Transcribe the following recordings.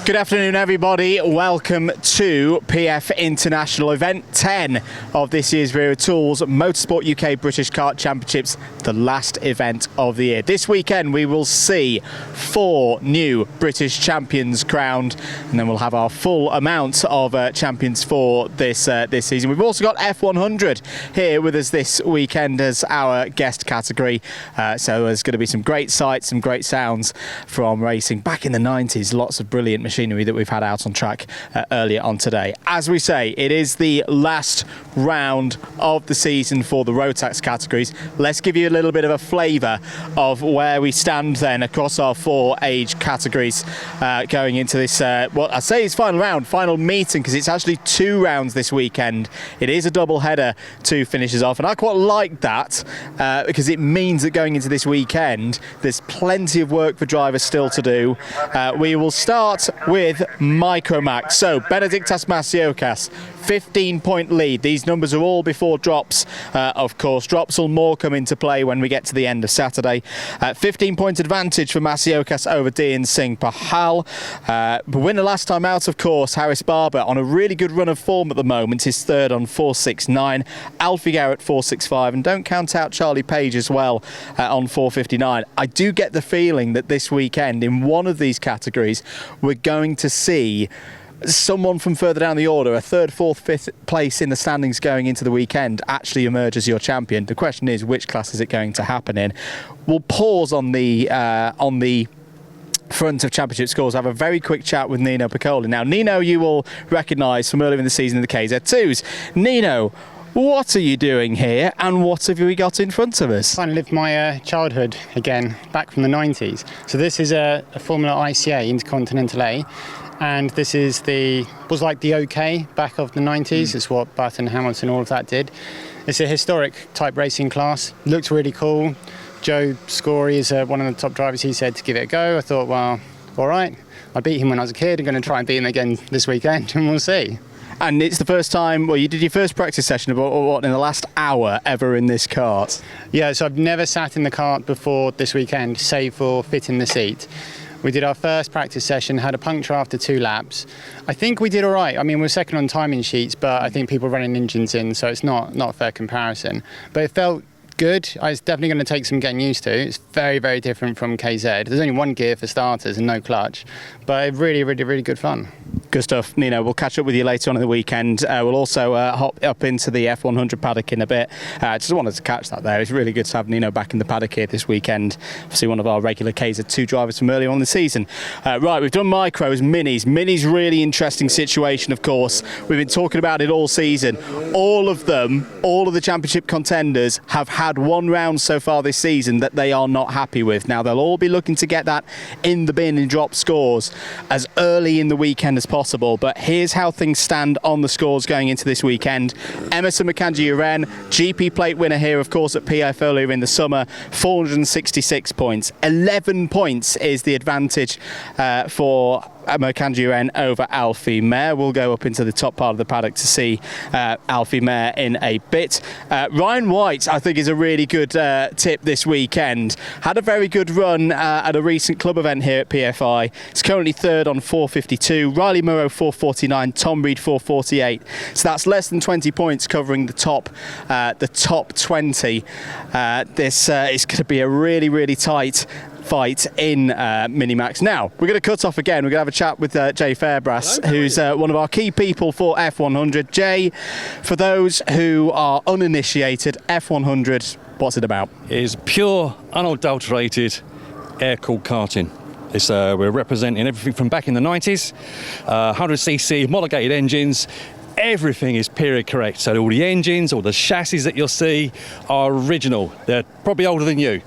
Good afternoon, everybody. Welcome to PF International Event 10 of this year's Wera Tools Motorsport UK British Kart Championships, the last event of the year. This weekend we will see 4 new British champions crowned, and then we'll have our full amount of champions for this season. We've also got F100 here with us this weekend as our guest category, so there's going to be some great sights, some great sounds from racing back in the 90s. Lots of brilliant machinery that we've had out on track earlier on today. As we say, it is the last round of the season for the Rotax categories. Let's give you a little bit of a flavour of where we stand then across our 4 age categories going into this, what I say is final round, final meeting, because it's actually 2 rounds this weekend. It is a double header to finish us off, and I quite like that because it means that going into this weekend there's plenty of work for drivers still to do. We will start with Micromax. So Benedictas Masiokas, 15-point lead. These numbers are all before drops, of course. Drops will more come into play when we get to the end of Saturday. 15-point advantage for Masiokas over Dean Singh Pahal. The winner last time out, of course, Harris Barber, on a really good run of form at the moment, is third on 4.69. Alfie Garrett 4.65, and don't count out Charlie Page as well on 4.59. I do get the feeling that this weekend in one of these categories we're going to see someone from further down the order, a 3rd, 4th, 5th place in the standings going into the weekend, actually emerge as your champion. The question is, which class is it going to happen in? We'll pause on the front of championship scores. I have a very quick chat with Nino Piccoli. Now, Nino you will recognise from earlier in the season in the KZ2s. Nino, what are you doing here, and what have we got in front of us? Trying to live my childhood again, back from the 90s. So this is a Formula ICA Intercontinental A, and this is was like the OK back of the 90s. It's what Button, Hamilton, all of that did. It's a historic type racing class. Looks really cool. Joe Scory is one of the top drivers. He said to give it a go. I thought, well, all right. I beat him when I was a kid. I'm going to try and beat him again this weekend, and we'll see. And it's the first time, well, you did your first practice session about what in the last hour ever in this kart? Yeah, so I've never sat in the kart before this weekend, save for fitting the seat. We did our first practice session, had a puncture after 2 laps. I think we did all right. I mean, we're second on timing sheets, but I think people are running engines in, so it's not a fair comparison. But it felt good. It's definitely going to take some getting used to. It's very, very different from KZ. There's only 1 gear for starters and no clutch, but really, really, really good fun. Good stuff, Nino. We'll catch up with you later on in the weekend. We'll also hop up into the F100 paddock in a bit. Just wanted to catch that there. It's really good to have Nino back in the paddock here this weekend. Obviously one of our regular KZ2 drivers from earlier on in the season. Right, we've done micros, minis. Minis, really interesting situation, of course. We've been talking about it all season. All of them, all of the championship contenders have had 1 round so far this season that they are not happy with. Now, they'll all be looking to get that in the bin and drop scores as early in the weekend as possible, but here's how things stand on the scores going into this weekend. Emerson Makanji-Uren, GP plate winner here, of course, at PFI earlier in the summer, 466 points. 11 points is the advantage for Makanji-Uren over Alfie Mayer. We'll go up into the top part of the paddock to see Alfie Mayer in a bit. Ryan White, I think, is a really good tip this weekend. Had a very good run at a recent club event here at PFI. He's currently 3rd on 4.52. Riley Murrow 4.49. Tom Reed 4.48. So that's less than 20 points covering the top 20. This is going to be a really, really tight fight in Minimax. Now, we're going to cut off again. We're going to have a chat with Jay Fairbrass, who's one of our key people for F100. Jay, for those who are uninitiated, F100, what's it about? It is pure, unadulterated air-cooled karting. We're representing everything from back in the 90s, 100cc homologated engines. Everything is period correct, so all the engines, all the chassis that you'll see are original. They're probably older than you,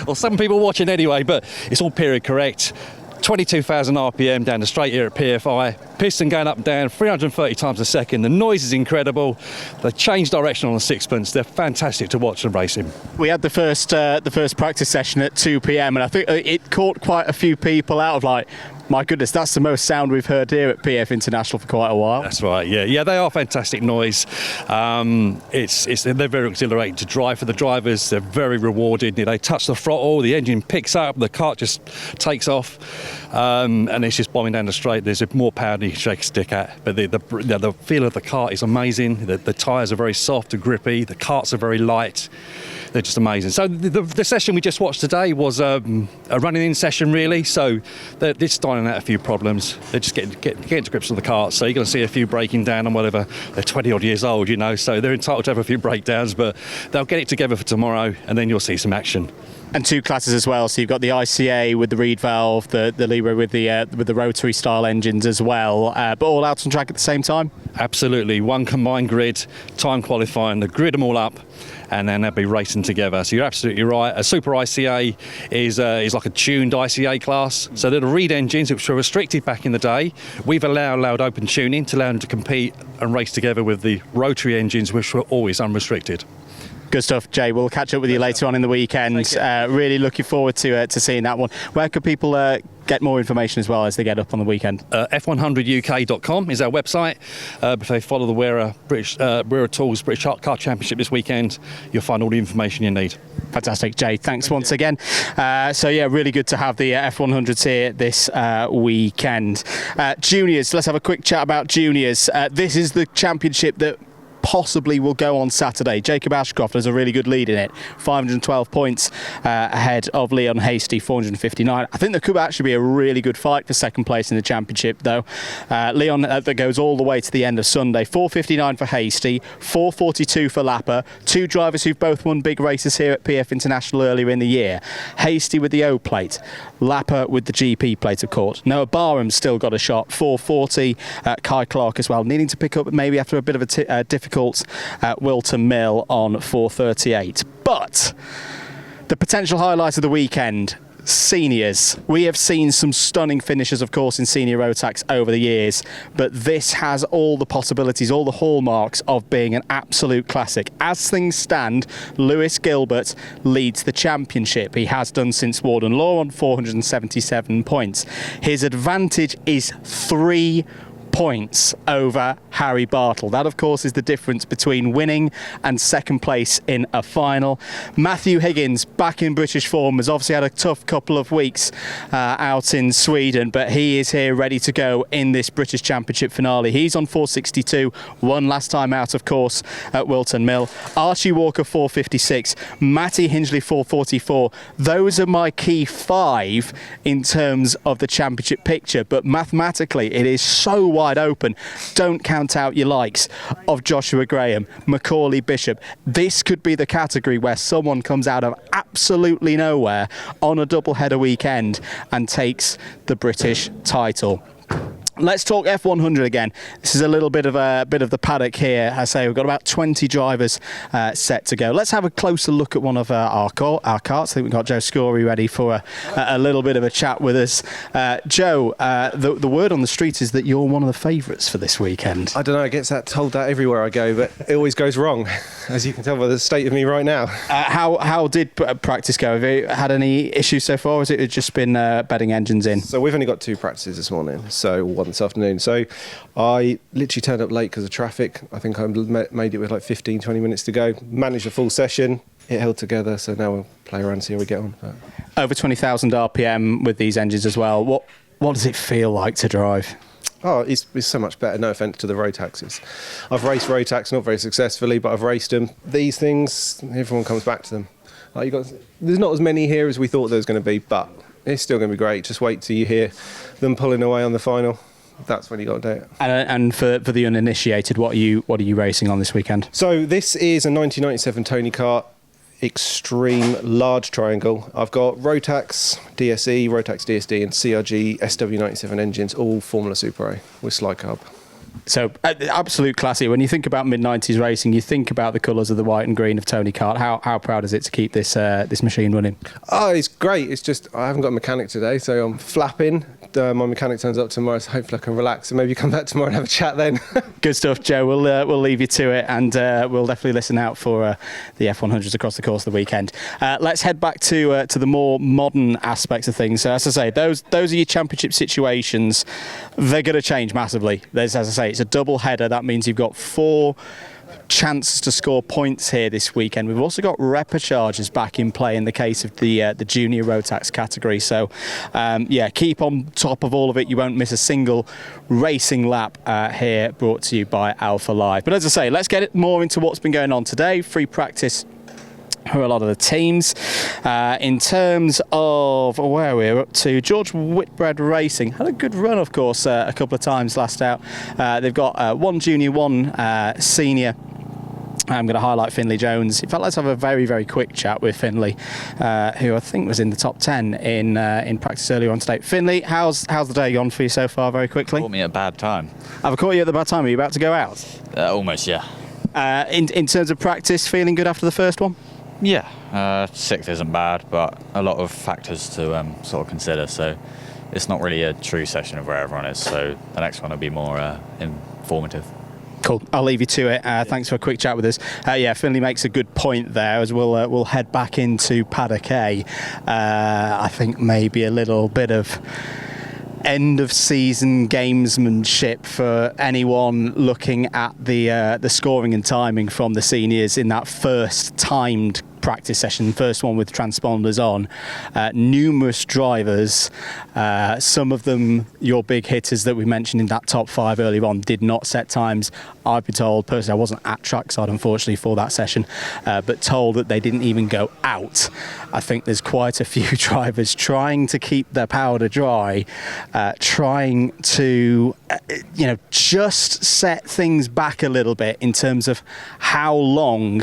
or some people watching anyway, but it's all period correct. 22,000 RPM down the straight here at PFI, piston going up and down 330 times a second. The noise is incredible. They change direction on the sixpence. They're fantastic to watch and racing. We had the first practice session at 2 p.m. and I think it caught quite a few people out of like, My goodness, that's the most sound we've heard here at PF International for quite a while. That's right, yeah, they are fantastic noise. They're very exhilarating to drive for the drivers. They're very rewarded. They touch the throttle, the engine picks up, the kart just takes off, and it's just bombing down the straight. There's more power than you can shake a stick at. But the feel of the kart is amazing. The tyres are very soft and grippy. The karts are very light. They're just amazing. So the session we just watched today was a running-in session, really. So they're just ironing out a few problems. They're just getting to grips with the karts. So you're going to see a few breaking down and whatever. They're 20-odd years old, you know, so they're entitled to have a few breakdowns, but they'll get it together for tomorrow, and then you'll see some action. And two classes as well. So you've got the ICA with the reed valve, the Libra with the rotary style engines as well, but all out on track at the same time. Absolutely, one combined grid, time qualifying. The grid them all up, and then they'll be racing together. So you're absolutely right. A Super ICA is like a tuned ICA class. So they're the reed engines, which were restricted back in the day. We've allowed open tuning to allow them to compete and race together with the rotary engines, which were always unrestricted. Good stuff, Jay. We'll catch up with you later on in the weekend. Really looking forward to seeing that one. Where could people get more information as well as they get up on the weekend? F100UK.com is our website. If they follow the Wera Tools British Kart Championship this weekend, you'll find all the information you need. Fantastic, Jay. Thanks once again. So yeah, really good to have the F100s here this weekend. Juniors, let's have a quick chat about juniors. This is the championship that possibly will go on Saturday. Jacob Ashcroft has a really good lead in it, 512 points ahead of Leon Hasty, 459. I think there could actually be a really good fight for second place in the championship though. Leon, that goes all the way to the end of Sunday. 459 for Hasty, 442 for Lapper, two drivers who've both won big races here at PF International earlier in the year. Hasty with the O plate, Lapper with the GP plate, of course. Noah Barham's still got a shot, 440. Kai Clark as well, needing to pick up maybe after a bit of a difficult Wilton Mill on 438. But the potential highlight of the weekend, seniors. We have seen some stunning finishes, of course, in senior Rotax over the years, but this has all the possibilities, all the hallmarks of being an absolute classic. As things stand, Lewis Gilbert leads the championship. He has done since Warden Law on 477 points. His advantage is 3 points over Harry Bartle. That, of course, is the difference between winning and second place in a final. Matthew Higgins, back in British form, has obviously had a tough couple of weeks out in Sweden, but he is here ready to go in this British Championship finale. He's on 462, won last time out, of course, at Wilton Mill. Archie Walker, 456. Matty Hingley, 444. Those are my key 5 in terms of the championship picture, but mathematically it is so wide open. Don't count out your likes of Joshua Graham, Macaulay Bishop. This could be the category where someone comes out of absolutely nowhere on a double-header weekend and takes the British title. Let's talk F100 again. This is a little bit of the paddock here. I say we've got about 20 drivers set to go. Let's have a closer look at one of our karts. I think we've got Joe Scory ready for a little bit of a chat with us. Joe, the word on the street is that you're one of the favourites for this weekend. I don't know, I get told that everywhere I go, but it always goes wrong, as you can tell by the state of me right now. How did practice go? Have you had any issues so far, or has it just been bedding engines in? So we've only got 2 practices this morning, so one this afternoon. So I literally turned up late because of traffic. I think I made it with like 15-20 minutes to go. Managed a full session. It held together, so now we'll play around and see how we get on. Over 20,000 RPM with these engines as well. What does it feel like to drive? Oh, it's so much better. No offence to the Rotaxes. I've raced Rotax, not very successfully, but I've raced them. These things, everyone comes back to them. There's not as many here as we thought there was going to be, but it's still going to be great. Just wait till you hear them pulling away on the final. That's when you got to do it. And for the uninitiated, what are you racing on this weekend? So this is a 1997 Tony Kart Extreme Large Triangle. I've got Rotax DSE, Rotax DSD and CRG SW97 engines, all Formula Super A with slide carb. So absolute classic. When you think about mid-90s racing, you think about the colours of the white and green of Tony Kart. How proud is it to keep this machine running? Oh, it's great. It's just I haven't got a mechanic today, so I'm flapping, my mechanic turns up tomorrow, so hopefully I can relax and maybe come back tomorrow and have a chat then. Good stuff, Joe. We'll leave you to it, and we'll definitely listen out for the F100s across the course of the weekend. Let's head back to the more modern aspects of things. So, as I say, those are your championship situations. They're going to change massively. As I say, it's a double header. That means you've got 4 chances to score points here this weekend. We've also got repecharges back in play in the case of the junior Rotax category. So keep on top of all of it. You won't miss a single racing lap here, brought to you by Alpha Live. But as I say, let's get more into what's been going on today. Free practice for a lot of the teams. In terms of where we're up to, George Whitbread Racing had a good run, of course, a couple of times last out. They've got 1 junior, 1 senior. I'm going to highlight Finley Jones. In fact, let's have a very, very quick chat with Finley, who I think was in the top 10 in practice earlier on today. Finley, how's the day gone for you so far, very quickly? Caught me at a bad time. Have I caught you at the bad time? Are you about to go out? Almost, yeah. In terms of practice, feeling good after the first one? Yeah, 6th isn't bad, but a lot of factors to sort of consider. So it's not really a true session of where everyone is. So the next one will be more informative. Cool. I'll leave you to it. Thanks for a quick chat with us. Finley makes a good point there, as we'll head back into paddock A. I think maybe a little bit of end of season gamesmanship for anyone looking at the scoring and timing from the seniors in that first timed practice session, first one with transponders on. Numerous drivers, some of them your big hitters that we mentioned in that top 5 earlier on, did not set times. I've been told, personally, I wasn't at trackside unfortunately for that session, but told that they didn't even go out. I think there's quite a few drivers trying to keep their powder dry, trying to just set things back a little bit in terms of how long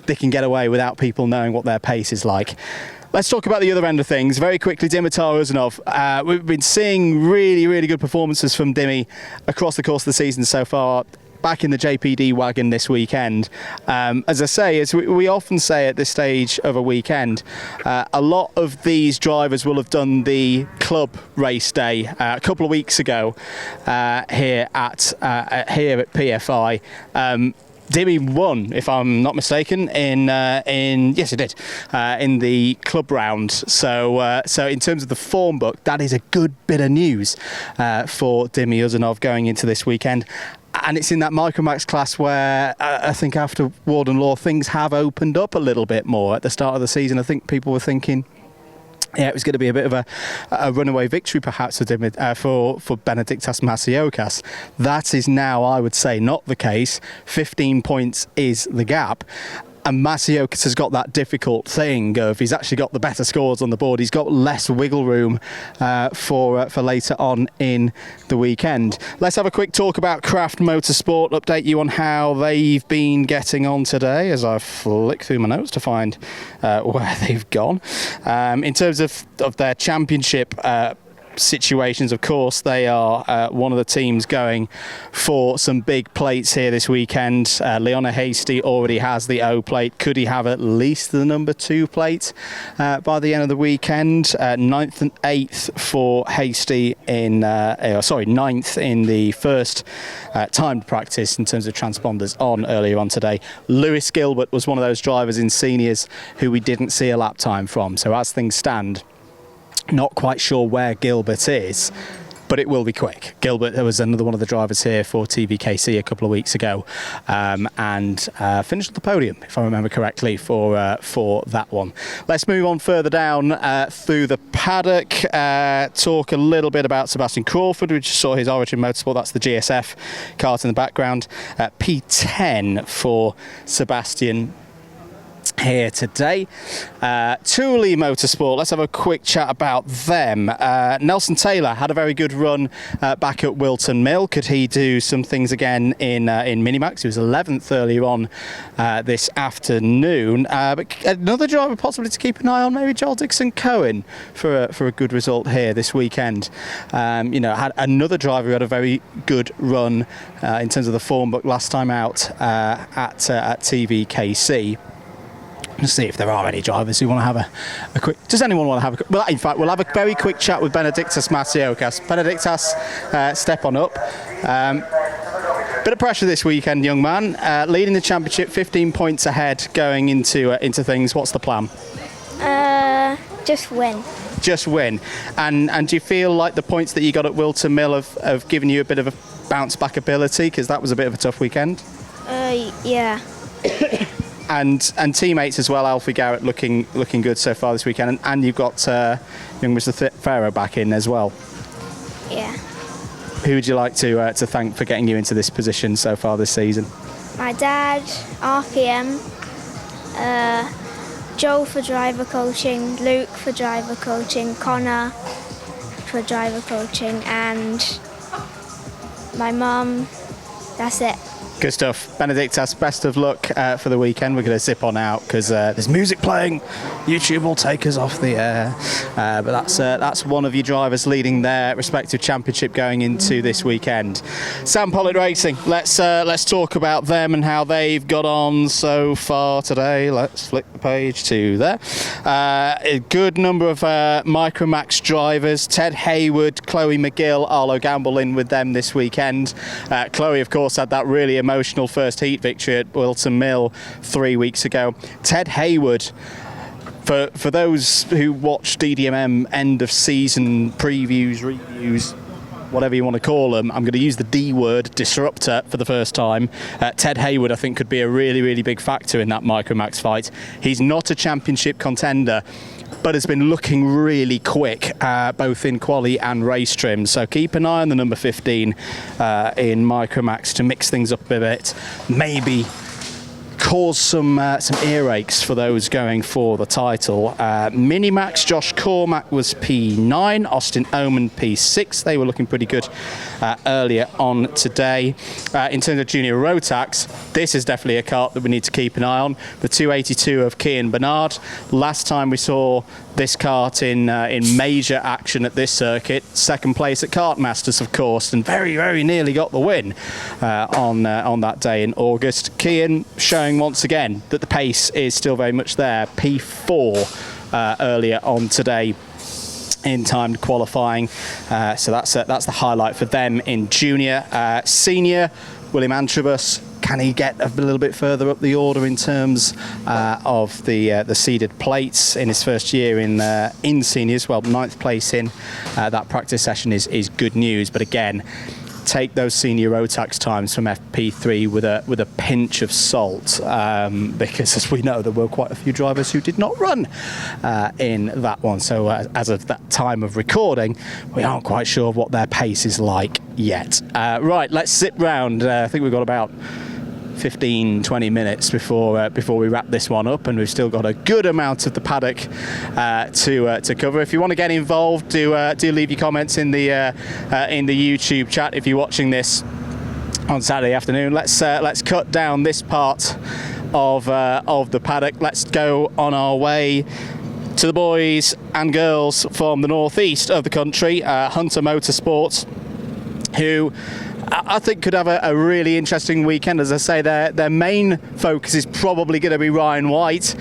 they can get away without people knowing what their pace is like. Let's talk about the other end of things very quickly. Dimitar Uzanov. We've been seeing really, really good performances from Dimi across the course of the season so far. Back in the JPD wagon this weekend. As I say, as we often say at this stage of a weekend, a lot of these drivers will have done the club race day a couple of weeks ago here at PFI. Dimi won, if I'm not mistaken, in yes, it did, in the club round. So in terms of the form book, that is a good bit of news for Dimi Uzanov going into this weekend. And it's in that Micromax class where I think after Warden Law, things have opened up a little bit more. At the start of the season, I think people were thinking, yeah, it was going to be a bit of a runaway victory perhaps for Benediktas Masiokas. That is now, I would say, not the case. 15 points is the gap. And Masiokas has got that difficult thing of he's actually got the better scores on the board. He's got less wiggle room for later on in the weekend. Let's have a quick talk about Craft Motorsport. Update you on how they've been getting on today as I flick through my notes to find where they've gone. In terms of their championship situations, of course, they are one of the teams going for some big plates here this weekend. Leona Hasty already has the O plate. Could he have at least the number 2 plate by the end of the weekend? 9th and 8th for Hasty in 9th in the first timed practice in terms of transponders on earlier on today. Lewis Gilbert was one of those drivers in seniors who we didn't see a lap time from. So as things stand, not quite sure where Gilbert is, but it will be quick. Gilbert, there was another one of the drivers here for TVKC a couple of weeks ago, and finished at the podium, if I remember correctly, for that one. Let's move on further down through the paddock. Talk a little bit about Sebastian Crawford. We just saw his Origin Motorsport. That's the GSF kart in the background. P10 for Sebastian here today. Thule Motorsport, let's have a quick chat about them. Nelson Taylor had a very good run back at Wilton Mill. Could he do some things again in Minimax? He was 11th earlier on this afternoon. But another driver possibly to keep an eye on, maybe Joel Dixon Cohen for a good result here this weekend. Had another driver who had a very good run in terms of the form book last time out at TVKC. Let's see if there are any drivers who want to have a quick... Does anyone want to have a... Well, in fact, we'll have a very quick chat with Benediktas Masiokas. Benediktas, step on up. Bit of pressure this weekend, young man. Leading the championship, 15 points ahead going into things. What's the plan? Just win. Just win. And do you feel like the points that you got at Wilton Mill have given you a bit of a bounce-back ability? Because that was a bit of a tough weekend. Yeah. And teammates as well, Alfie Garrett looking good so far this weekend, and you've got young Mr. Farrow back in as well. Yeah. Who would you like to thank for getting you into this position so far this season? My dad, RPM, Joel for driver coaching, Luke for driver coaching, Connor for driver coaching, and my mum. That's it. Good stuff. Benediktas, best of luck for the weekend. We're going to zip on out because there's music playing. YouTube will take us off the air. But that's one of your drivers leading their respective championship going into this weekend. Sam Pollitt Racing. Let's talk about them and how they've got on so far today. Let's flick the page to there. A good number of Micromax drivers. Ted Hayward, Chloe McGill, Arlo Gamble in with them this weekend. Chloe, of course, had that really emotional first heat victory at Wilton Mill 3 weeks ago. Ted Hayward, for those who watch DDMM end of season previews, reviews, whatever you want to call them, I'm going to use the D word, disruptor, for the first time. Ted Hayward, I think, could be a really, really big factor in that Micromax fight. He's not a championship contender, but has been looking really quick, both in quali and race trim. So keep an eye on the number 15 in Micromax to mix things up a bit. Maybe cause some earaches for those going for the title. Minimax, Josh Cormack was P9, Austin Oman P6. They were looking pretty good earlier on today. In terms of junior Rotax, this is definitely a kart that we need to keep an eye on. The 282 of Kian Bernard. Last time we saw this kart in major action at this circuit, second place at Kart Masters, of course, and very, very nearly got the win on that day in August. Kian showing once again that the pace is still very much there. P4 earlier on today in timed qualifying, so that's the highlight for them in junior. Senior, William Antrobus. Can he get a little bit further up the order in terms of the seeded plates in his first year in seniors? Well, 9th place in that practice session is good news, but again, take those senior Rotax times from FP3 with a pinch of salt, because as we know, there were quite a few drivers who did not run in that one. So as of that time of recording, we aren't quite sure what their pace is like yet. Right, let's zip round. I think we've got about 15-20 minutes before we wrap this one up, and we've still got a good amount of the paddock to cover. If you want to get involved, do leave your comments in the YouTube chat if you're watching this on Saturday afternoon. Let's cut down this part of the paddock. Let's go on our way to the boys and girls from the northeast of the country, Hunter Motorsport, who I think could have a really interesting weekend. As I say, their main focus is probably going to be Ryan White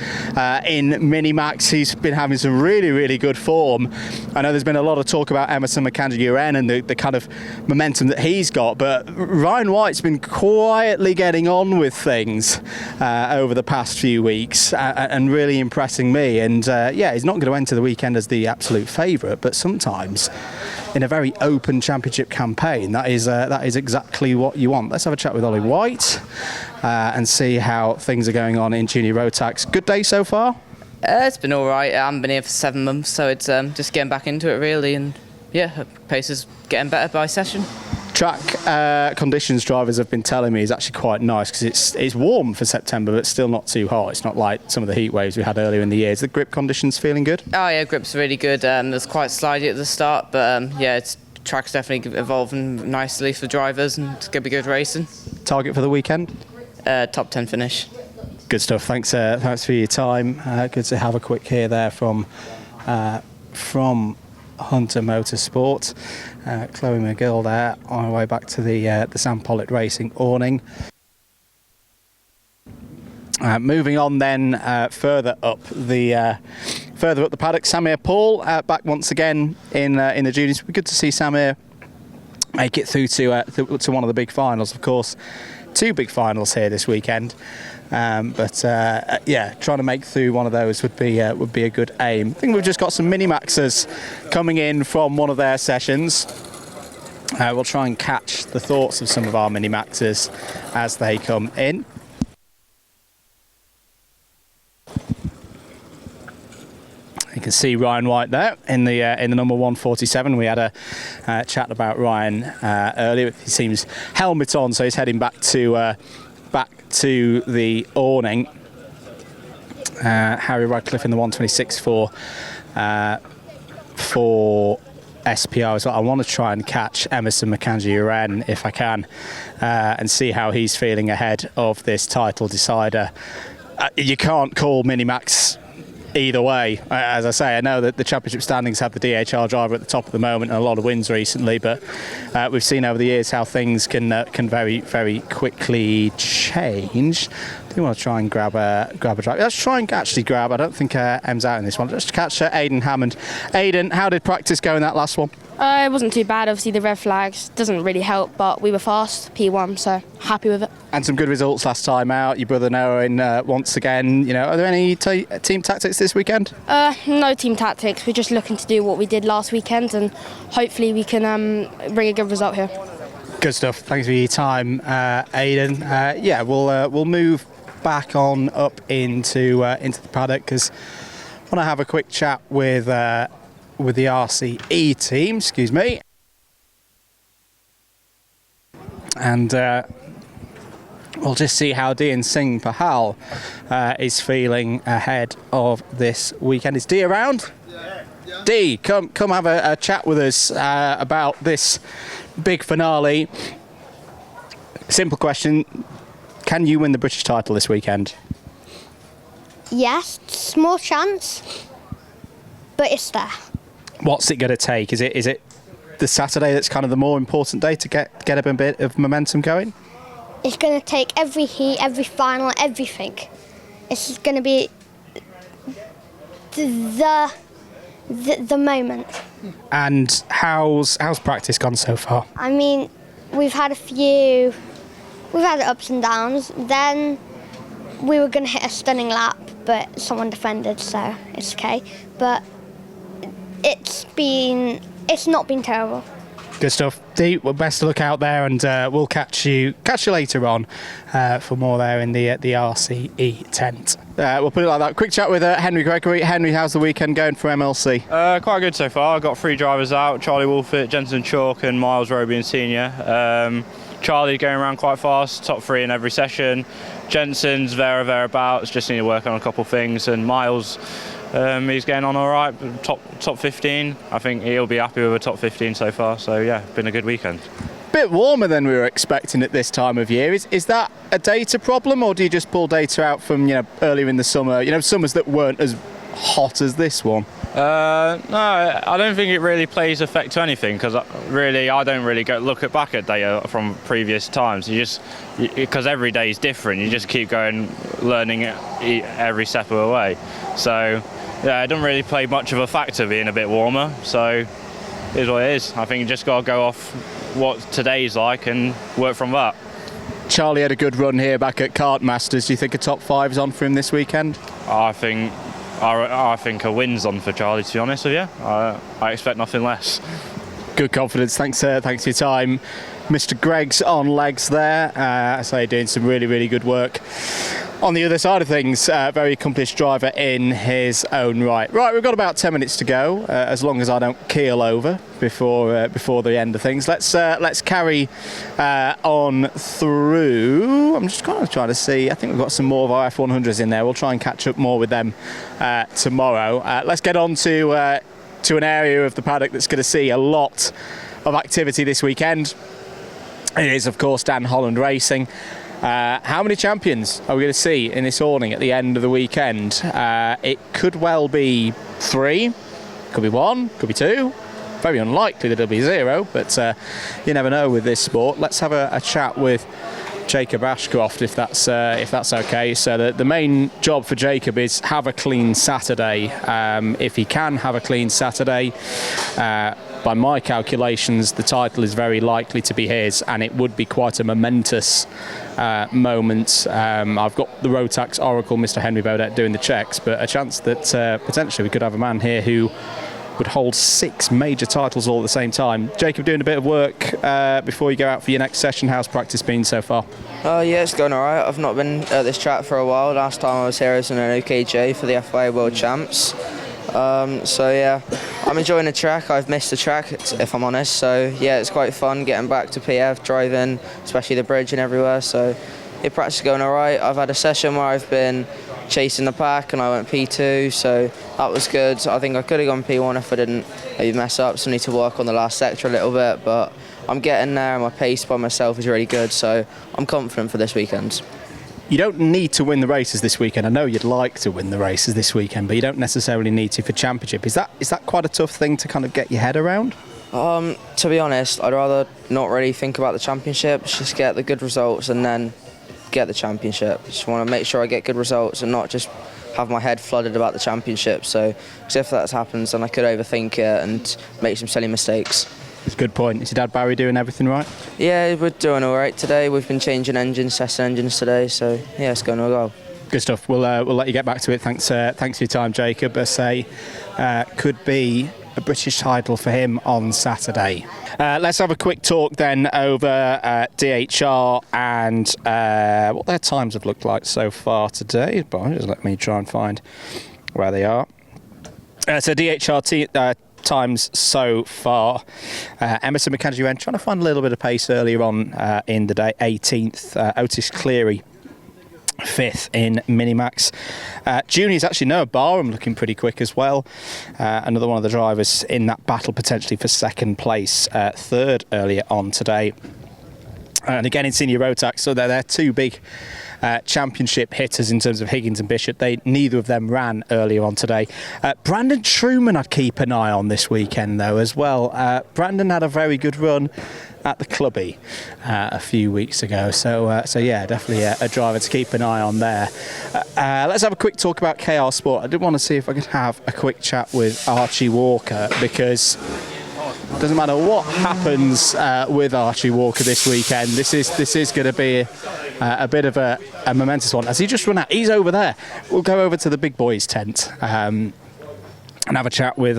in Minimax. He's been having some really, really good form. I know there's been a lot of talk about Emerson McAndrew-Uren and the kind of momentum that he's got, but Ryan White's been quietly getting on with things over the past few weeks and really impressing me. And yeah, he's not going to enter the weekend as the absolute favourite, but sometimes in a very open championship campaign, that is exactly what you want. Let's have a chat with Ollie White and see how things are going on in Junior Rotax. Good day so far? It's been all right. I haven't been here for 7 months, so it's just getting back into it really, and yeah, pace is getting better by session. Track conditions drivers have been telling me is actually quite nice because it's warm for September, but still not too hot. It's not like some of the heat waves we had earlier in the year. Is the grip conditions feeling good? Oh yeah, grip's really good. It's quite slidey at the start, but yeah, track's definitely evolving nicely for drivers, and it's going to be good racing. Target for the weekend? Top 10 finish. Good stuff. Thanks for your time. Good to have a quick hear there from Hunter Motorsport. Chloe McGill there on our way back to the Sam Pollitt Racing awning. Moving on then further up the paddock, Samir Paul back once again in the juniors. It'd be good to see Samir make it through to one of the big finals. Of course, 2 big finals here this weekend, but trying to make through one of those would be a good aim. I think we've just got some mini maxers coming in from one of their sessions. We'll try and catch the thoughts of some of our mini maxers as they come in. You can see Ryan White there in the number 147. We had a chat about Ryan earlier. He seems helmet on, so he's heading back to the awning. Harry Radcliffe in the 126 for SPR as well. I want to try and catch Emerson McKenzie-Uren if I can, and see how he's feeling ahead of this title decider. You can't call Minimax either way. As I say, I know that the championship standings have the DHR driver at the top of the moment and a lot of wins recently, but we've seen over the years how things can very, very quickly change. Do you want to try and grab a driver? Let's try and actually grab. I don't think Em's out in this one. Let's catch Aidan Hammond. Aidan, how did practice go in that last one? It wasn't too bad. Obviously, the red flags doesn't really help, but we were fast, P1, so happy with it. And some good results last time out. Your brother Noah in once again. You know, are there any team tactics this weekend? No team tactics. We're just looking to do what we did last weekend, and hopefully we can bring a good result here. Good stuff. Thanks for your time, Aidan. We'll move back on up into the paddock because I want to have a quick chat with the RCE team. Excuse me. And we'll just see how Dee and Singh Pahal is feeling ahead of this weekend. Is Dee around? Yeah. Dee, come have a chat with us about this big finale. Simple question. Can you win the British title this weekend? Yes, small chance, but it's there. What's it going to take? Is it the Saturday that's kind of the more important day to get a bit of momentum going? It's going to take every heat, every final, everything. It's going to be the moment. And how's practice gone so far? I mean, we've had ups and downs. Then we were going to hit a stunning lap, but someone defended, so it's okay. But it's not been terrible. Good stuff. Dee, well, best of luck out there, and we'll catch you later on for more there in the RCE tent. We'll put it like that. Quick chat with Henry Gregory. Henry, how's the weekend going for MLC? Quite good so far. I've got 3 drivers out: Charlie Wolfett, Jensen Chalk, and Miles Robian Senior. Charlie going around quite fast, top 3 in every session. Jensen's thereabouts, just need to work on a couple of things, and Miles. He's getting on all right, top 15. I think he'll be happy with a top 15 so far. So yeah, been a good weekend. Bit warmer than we were expecting at this time of year. Is that a data problem, or do you just pull data out from earlier in the summer? Summers that weren't as hot as this one. No, I don't think it really plays effect to anything, because I don't really look back at data from previous times. Because every day is different. You just keep going, learning every step of the way. So. Yeah, it doesn't really play much of a factor being a bit warmer, so it is what it is. I think you just got to go off what today's like and work from that. Charlie had a good run here back at Kart Masters. Do you think a top 5's on for him this weekend? I think a win's on for Charlie, to be honest with you. I expect nothing less. Good confidence. Thanks for your time. Mr. Greg's on legs there. I say doing some really, really good work. On the other side of things, very accomplished driver in his own right. Right, we've got about 10 minutes to go, as long as I don't keel over before the end of things. Let's carry on through. I'm just kind of trying to see. I think we've got some more of our F100s in there. We'll try and catch up more with them tomorrow. Let's get on to an area of the paddock that's going to see a lot of activity this weekend. It is, of course, Dan Holland Racing. How many champions are we going to see in this awning at the end of the weekend? It could well be 3, could be 1, could be 2. Very unlikely that it'll be 0, but you never know with this sport. Let's have a chat with Jacob Ashcroft, if that's okay. So the main job for Jacob is have a clean Saturday. If he can have a clean Saturday, by my calculations, the title is very likely to be his, and it would be quite a momentous moment. I've got the Rotax Oracle, Mr. Henry Baudet, doing the checks, but a chance that potentially we could have a man here who would hold 6 major titles all at the same time. Jacob, doing a bit of work before you go out for your next session. How's practice been so far? Yeah, it's going alright. I've not been at this track for a while. Last time I was here as an OKJ for the FIA World Champs. So yeah, I'm enjoying the track. I've missed the track, if I'm honest. So yeah, it's quite fun getting back to PF, driving, especially the bridge and everywhere. So yeah, practice is going alright. I've had a session where I've been chasing the pack and I went P2, so that was good. I think I could have gone P1 if I didn't maybe mess up, so I need to work on the last sector a little bit, but I'm getting there and my pace by myself is really good, so I'm confident for this weekend. You don't need to win the races this weekend. I know you'd like to win the races this weekend, but you don't necessarily need to for championship. Is that quite a tough thing to kind of get your head around? To be honest, I'd rather not really think about the championship, just get the good results and then get the championship. Just want to make sure I get good results and not just have my head flooded about the championship. So if that happens, then I could overthink it and make some silly mistakes. It's a good point. Is your dad Barry doing everything right? Yeah, we're doing all right today. We've been changing engines, testing engines today, so yeah, it's going all well. Good stuff. We'll let you get back to it. Thanks for your time, Jacob. I say could be a British title for him on Saturday. Let's have a quick talk then over DHR and what their times have looked like so far today. But just let me try and find where they are. So DHR times so far. Emerson McKenzie trying to find a little bit of pace earlier on in the day. 18th. Otis Cleary 5th in Minimax. Juniors, actually Noah Barham looking pretty quick as well. Another one of the drivers in that battle potentially for second place. 3rd earlier on today. And again in senior Rotax, so they're two big championship hitters in terms of Higgins and Bishop. Neither of them ran earlier on today. Brandon Truman I'd keep an eye on this weekend though as well. Brandon had a very good run at the Clubby a few weeks ago, so yeah, definitely a driver to keep an eye on there. Let's have a quick talk about KR Sport. I did want to see if I could have a quick chat with Archie Walker, because it doesn't matter what happens with Archie Walker this weekend, this is going to be a bit of a momentous one. Has he just run out? He's over there. We'll go over to the big boys tent and have a chat with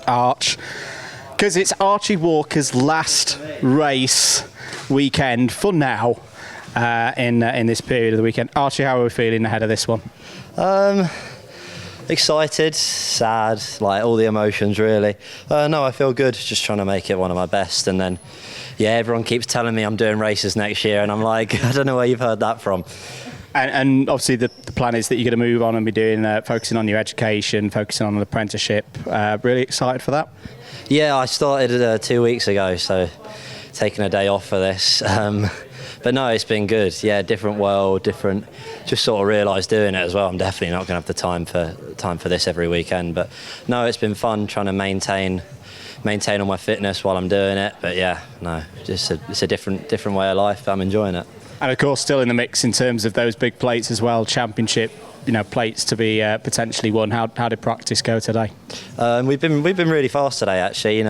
Arch, because it's Archie Walker's last race weekend for now in this period of the weekend. Archie, how are we feeling ahead of this one? Excited, sad, like all the emotions really. No, I feel good, just trying to make it one of my best. And then, yeah, everyone keeps telling me I'm doing races next year and I'm like, I don't know where you've heard that from. And obviously the plan is that you're going to move on and be doing focusing on your education, focusing on an apprenticeship. Really excited for that? Yeah, I started 2 weeks ago, so taking a day off for this. But no, it's been good. Yeah, different world, different. Just sort of realised doing it as well. I'm definitely not going to have the time for this every weekend. But no, it's been fun trying to maintain all my fitness while I'm doing it. But yeah, no, it's a different way of life. But I'm enjoying it. And of course, still in the mix in terms of those big plates as well, championship, plates to be potentially won. How did practice go today? We've been really fast today actually.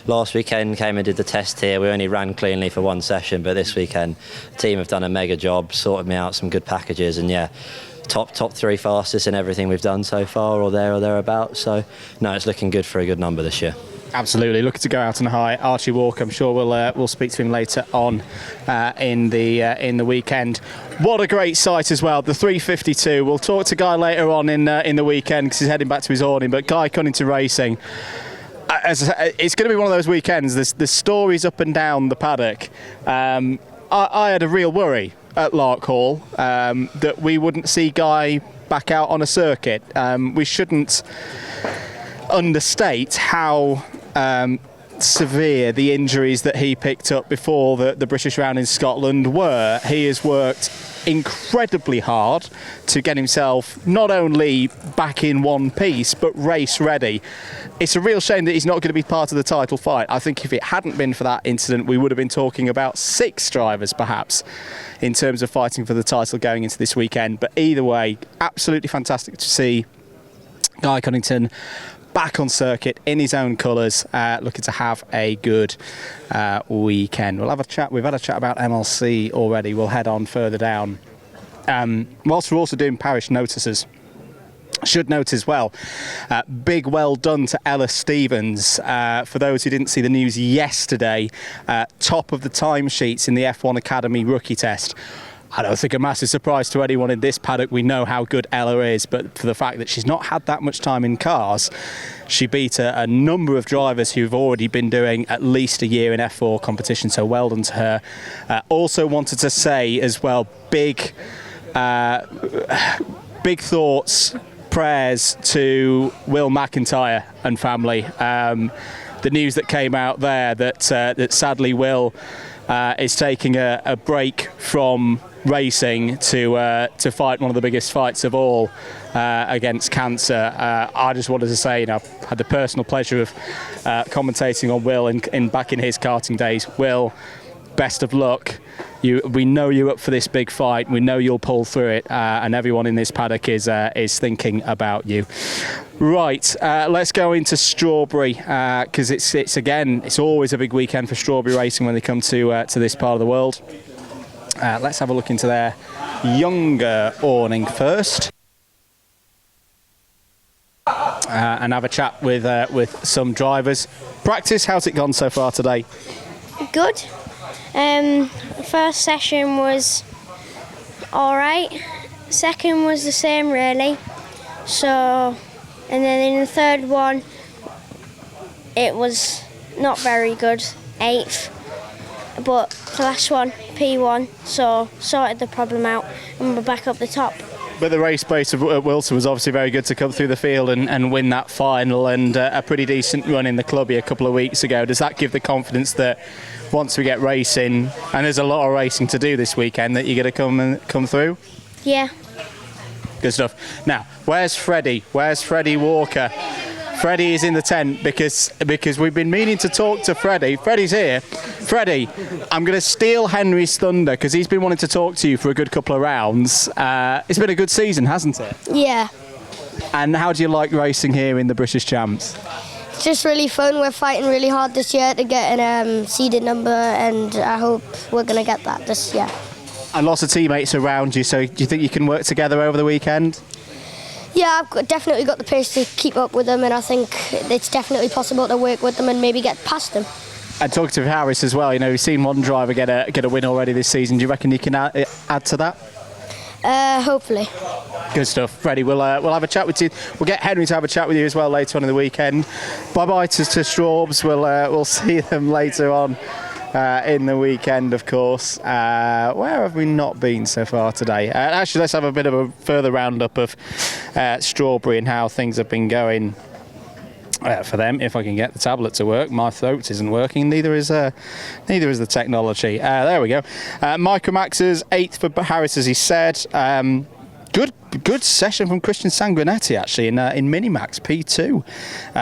Last weekend came and did the test here. We only ran cleanly for one session, but this weekend the team have done a mega job, sorted me out some good packages, and yeah, top 3 fastest in everything we've done so far, or thereabouts. So no, it's looking good for a good number this year. Absolutely, looking to go out on a high. Archie Walker, I'm sure we'll speak to him later on in the weekend. What a great sight as well, the 352. We'll talk to Guy later on in the weekend because he's heading back to his awning. But Guy Cunnington Racing, it's going to be one of those weekends. There's stories up and down the paddock. I had a real worry at Lark Hall that we wouldn't see Guy back out on a circuit. We shouldn't understate how severe the injuries that he picked up before the British round in Scotland were. He has worked incredibly hard to get himself not only back in one piece but race ready. It's a real shame that he's not going to be part of the title fight. I think if it hadn't been for that incident, we would have been talking about 6 drivers perhaps in terms of fighting for the title going into this weekend. But either way, absolutely fantastic to see Guy Cunnington back on circuit in his own colours, looking to have a good weekend. We'll have a chat. We've had a chat about MLC already. We'll head on further down. Whilst we're also doing parish notices, should note as well, big well done to Ella Stevens. For those who didn't see the news yesterday, top of the timesheets in the F1 Academy rookie test. I don't think a massive surprise to anyone in this paddock. We know how good Ella is, but for the fact that she's not had that much time in cars, she beat a number of drivers who've already been doing at least a year in F4 competition, so well done to her. Also wanted to say as well, big thoughts, prayers to Will McIntyre and family. The news that came out there that sadly Will is taking a break from racing to fight one of the biggest fights of all against cancer. I just wanted to say, I've had the personal pleasure of commentating on Will back in his karting days. Will, best of luck. We know you're up for this big fight. We know you'll pull through it, and everyone in this paddock is thinking about you. Right, let's go into Strawberry, because it's always a big weekend for Strawberry racing when they come to this part of the world. Let's have a look into their younger awning first, and have a chat with some drivers. Practice, how's it gone so far today? Good. First session was alright. Second was the same really. So, and then in the third one, it was not very good, 8th. But the last one, P1, so sorted the problem out and we're back up the top. But the race pace of Wilson was obviously very good to come through the field and win that final, and a pretty decent run in the clubby a couple of weeks ago. Does that give the confidence that once we get racing, and there's a lot of racing to do this weekend, that you're going to come through? Yeah. Good stuff. Now, where's Freddie? Where's Freddie Walker? Freddie is in the tent because we've been meaning to talk to Freddie. Freddie's here. Freddie, I'm going to steal Henry's thunder because he's been wanting to talk to you for a good couple of rounds. It's been a good season, hasn't it? Yeah. And how do you like racing here in the British Champs? It's just really fun. We're fighting really hard this year to get a seeded number, and I hope we're going to get that this year. And lots of teammates around you, so do you think you can work together over the weekend? Yeah, I've definitely got the pace to keep up with them, and I think it's definitely possible to work with them and maybe get past them. And talking to Harris as well, we've seen one driver get a win already this season. Do you reckon you can add to that? Hopefully. Good stuff, Freddie. We'll have a chat with you. We'll get Henry to have a chat with you as well later on in the weekend. Bye bye to Straubs. We'll see them later on in the weekend, of course. Where have we not been so far today? Actually, let's have a bit of a further roundup of Strawberry and how things have been going for them. If I can get the tablet to work, my throat isn't working. Neither is the technology. There we go. Micro Max's 8th for Harris, as he said. Good session from Christian Sanguinetti actually in Minimax P2,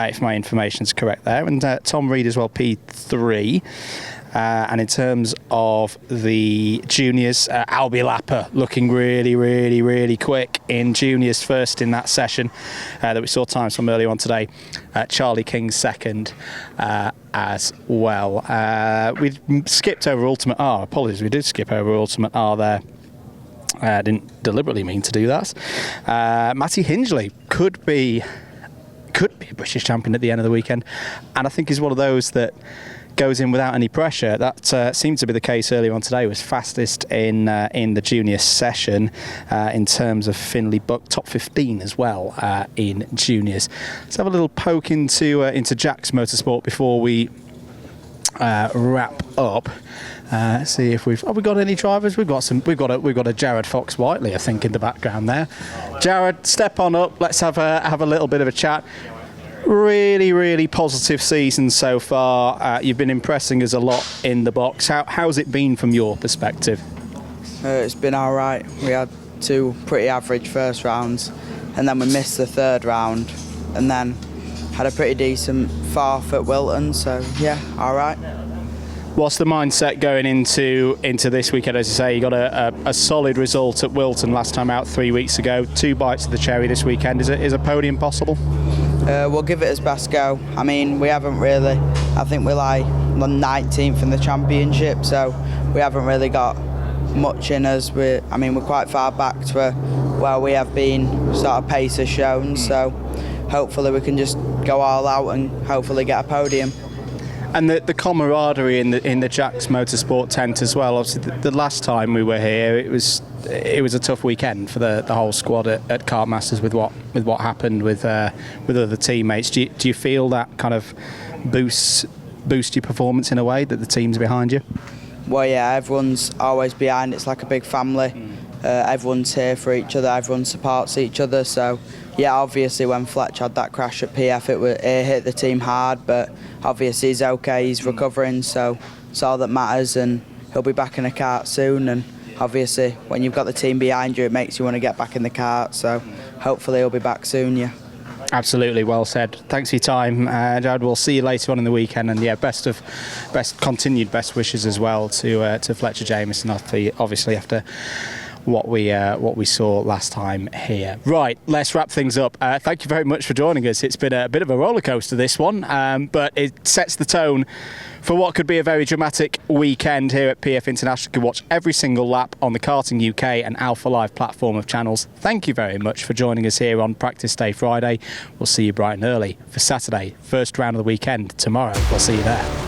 if my information's correct there, and Tom Reed as well P3. And in terms of the juniors, Albie Lapper looking really quick in juniors, first in that session that we saw times from earlier on today. Charlie King second as well. We skipped over Ultimate R. Apologies, we did skip over Ultimate R there. I didn't deliberately mean to do that. Matty Hingley could be a British champion at the end of the weekend, and I think he's one of those that goes in without any pressure. That seemed to be the case earlier on today. Was fastest in the junior session in terms of Finley Buck, top 15 as well in juniors. Let's have a little poke into Jack's Motorsport before we wrap up. See if we've got any drivers. We've got a Jared Fox Whiteley, I think, in the background there. Jared, step on up. Let's have a little bit of a chat. Really positive season so far. You've been impressing us a lot in the box. How's it been from your perspective? It's been all right. We had 2 pretty average first rounds, and then we missed the 3rd round, and then had a pretty decent 4th at Wilton. So yeah, all right. What's the mindset going into this weekend? As you say, you got a solid result at Wilton last time out 3 weeks ago. 2 bites of the cherry this weekend. Is a podium possible? We'll give it as best go. I mean, we haven't really. I think we're like 19th in the championship, so we haven't really got much in us. We're quite far back to where we have been. Sort of pace has shown. So hopefully we can just go all out and hopefully get a podium. And the camaraderie in the Jack's Motorsport tent as well. Obviously, the last time we were here, it was a tough weekend for the whole squad at Kart Masters with what happened with other teammates. Do you feel that kind of boost your performance in a way that the team's behind you? Well, yeah, everyone's always behind. It's like a big family. Everyone's here for each other. Everyone supports each other. So. Yeah, obviously when Fletch had that crash at PF, it hit the team hard, but obviously he's okay, he's recovering, so it's all that matters, and he'll be back in the kart soon. And obviously when you've got the team behind you, it makes you want to get back in the kart, so hopefully he'll be back soon, yeah. Absolutely, well said. Thanks for your time, Jared. We'll see you later on in the weekend, and yeah, continued best wishes as well to Fletcher Jamieson, obviously after what we saw last time here. Right, let's wrap things up. Thank you very much for joining us. It's been a bit of a roller coaster, this one, but it sets the tone for what could be a very dramatic weekend here at PF International. You can watch every single lap on the Karting UK and Alpha Live platform of channels. Thank you very much for joining us here on Practice Day Friday. We'll see you bright and early for Saturday, first round of the weekend tomorrow. We'll see you there.